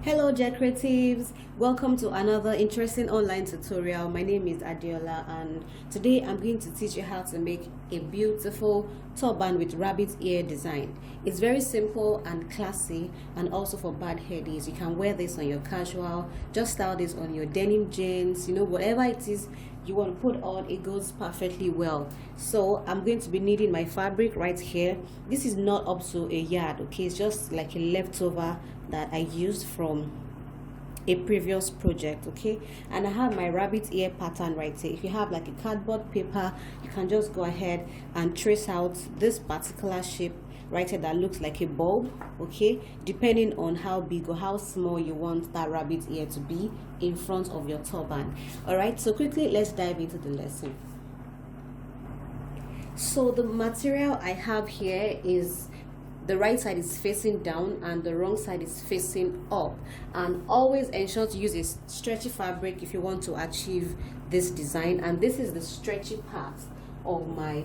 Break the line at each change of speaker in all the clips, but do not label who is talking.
Hello Jet Creatives, welcome to another interesting online tutorial. My name is Adiola and today I'm going to teach you how to make a beautiful turban with rabbit ear design. It's very simple and classy, and also for bad hair days. You can wear this on your casual, just style this on your denim jeans, whatever it is you want to put on, it goes perfectly well. So I'm going to be needing my fabric right here. This is not up to a yard, okay? It's just like a leftover that I used from a previous project, okay? And I have my rabbit ear pattern right here. If you have like a cardboard paper, you can just go ahead and trace out this particular shape right here that looks like a bulb, okay, depending on how big or how small you want that rabbit ear to be in front of your turban. All right, so quickly let's dive into the lesson. So the material I have here is the right side is facing down and the wrong side is facing up, and always ensure to use a stretchy fabric if you want to achieve this design. And this is the stretchy part of my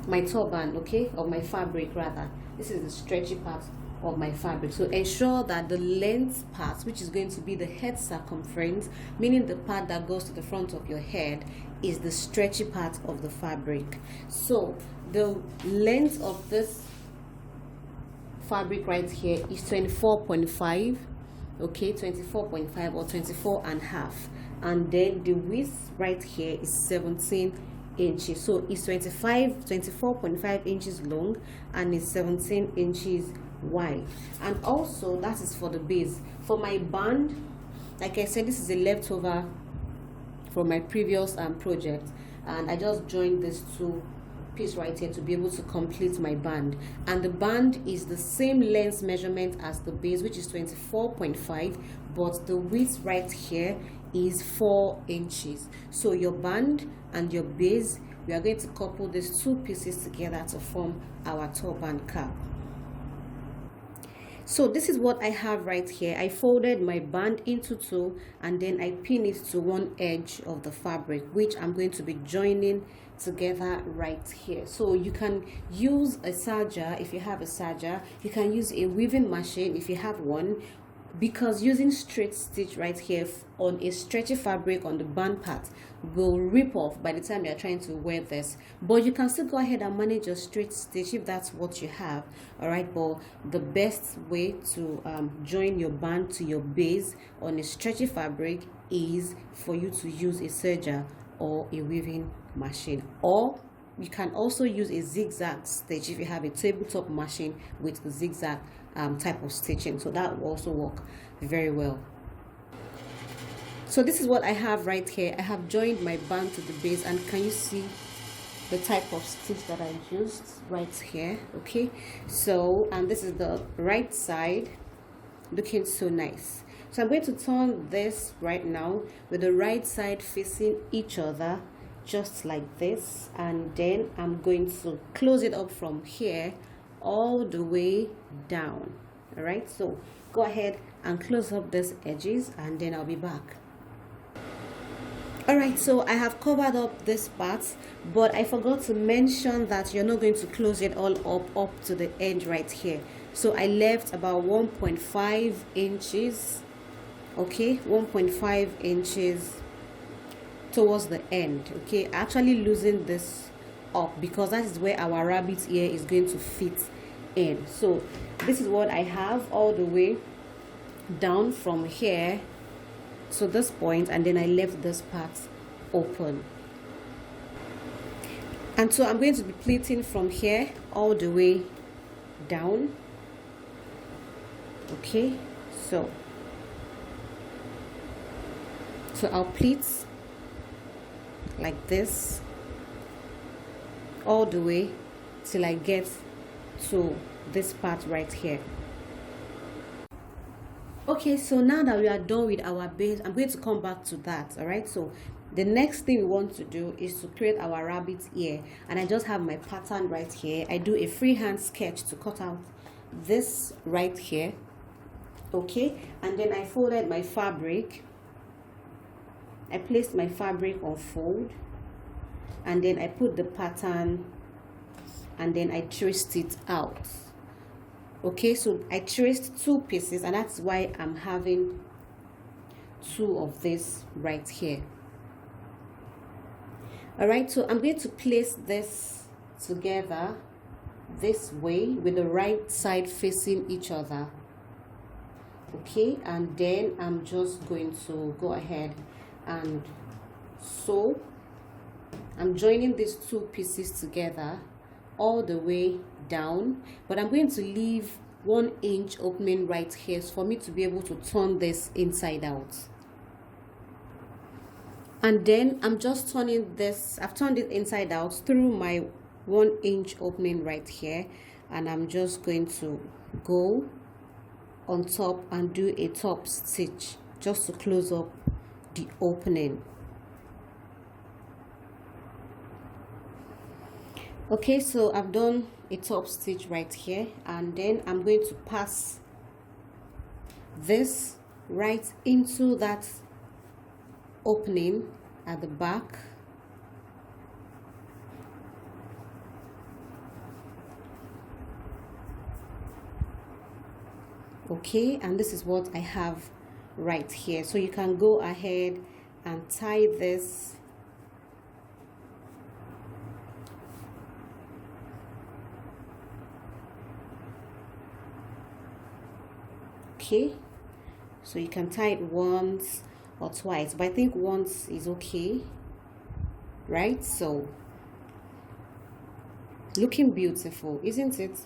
my turban, okay, of my fabric rather. This is the stretchy part of my fabric. So ensure that the length part, which is going to be the head circumference, meaning the part that goes to the front of your head, is the stretchy part of the fabric. So the length of this fabric right here is 24.5, okay, 24.5 or 24 and a half, and then the width right here is 17 inches. So it's 24.5 inches long and it's 17 inches wide. And also that is for the base. For my band, like I said, this is a leftover from my previous project, and I just joined this two piece right here to be able to complete my band. And the band is the same length measurement as the base, which is 24.5, but the width right here is 4 inches. So your band and your base, we are going to couple these two pieces together to form our turban cap. So this is what I have right here. I folded my band into two and then I pin it to one edge of the fabric, which I'm going to be joining together right here. So you can use a serger if you have a serger. You can use a weaving machine if you have one, because using straight stitch right here on a stretchy fabric on the band part will rip off by the time you're trying to wear this. But you can still go ahead and manage your straight stitch if that's what you have. All right, but the best way to join your band to your base on a stretchy fabric is for you to use a serger or a weaving machine, or you can also use a zigzag stitch if you have a tabletop machine with a zigzag type of stitching. So that will also work very well. So this is what I have right here. I have joined my band to the base, and can you see the type of stitch that I used right here? Okay, so and this is the right side, looking so nice. So I'm going to turn this right now with the right side facing each other, just like this, and then I'm going to close it up from here all the way down. All right, so go ahead and close up these edges and then I'll be back. All right, so I have covered up this part, but I forgot to mention that you're not going to close it all up to the end right here. So I left about 1.5 inches, okay, 1.5 inches towards the end, okay. Actually losing this up because that is where our rabbit ear is going to fit in. So this is what I have all the way down from here to this point, and then I left this part open. And so I'm going to be pleating from here all the way down, okay. So I'll pleat like this all the way till I get to this part right here. Okay, so now that we are done with our base, I'm going to come back to that. All right, so the next thing we want to do is to create our rabbit ear, and I just have my pattern right here. I do a freehand sketch to cut out this right here, okay, and then I folded my fabric. I placed my fabric on fold, and then I put the pattern, and then I traced it out. Okay, so I traced 2 pieces, and that's why I'm having 2 of this right here. All right, so I'm going to place this together this way with the right side facing each other. Okay, and then I'm just going to go ahead and sew. I'm joining these 2 pieces together all the way down, but I'm going to leave 1 inch opening right here for me to be able to turn this inside out. And then I'm just turning this, I've turned it inside out through my 1 inch opening right here, and I'm just going to go on top and do a top stitch just to close up the opening. Okay, so I've done a top stitch right here, and then I'm going to pass this right into that opening at the back. Okay, and this is what I have right here. So you can go ahead and tie this okay, so you can tie it once or twice, but I think once is okay, right? So looking beautiful, isn't it?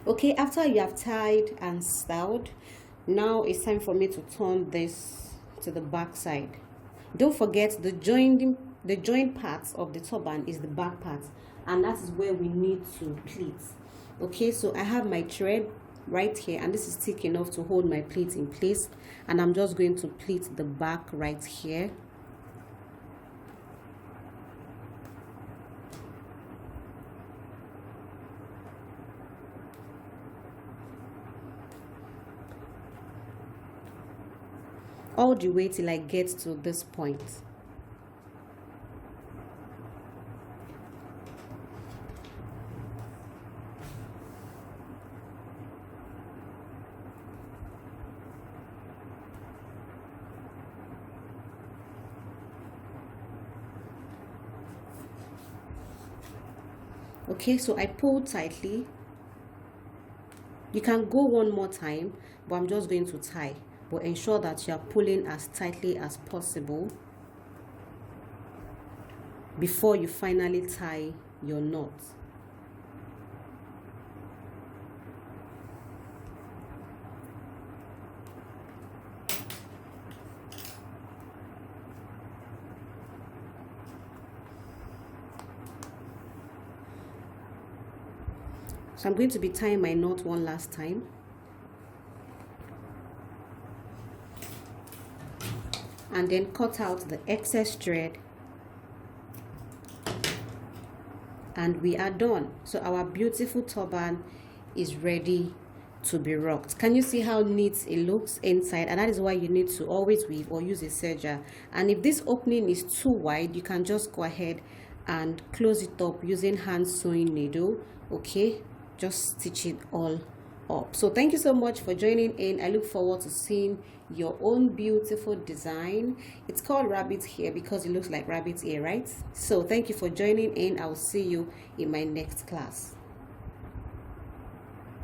Okay, after you have tied and styled, now it's time for me to turn this to the back side. Don't forget the joint parts of the turban is the back part, and that is where we need to pleat. Okay, so I have my thread right here, and this is thick enough to hold my pleat in place, and I'm just going to pleat the back right here. All the way till I get to this point. Okay, so I pull tightly. You can go one more time, but I'm just going to tie. But ensure that you are pulling as tightly as possible before you finally tie your knot. So I'm going to be tying my knot one last time. And then cut out the excess thread, and we are done. So our beautiful turban is ready to be rocked. Can you see how neat it looks inside? And that is why you need to always weave or use a serger. And if this opening is too wide, you can just go ahead and close it up using hand sewing needle. Okay, just stitch it all up. So thank you so much for joining in. I look forward to seeing your own beautiful design. It's called rabbit hair because it looks like rabbit ear, right? So thank you for joining in. I'll see you in my next class.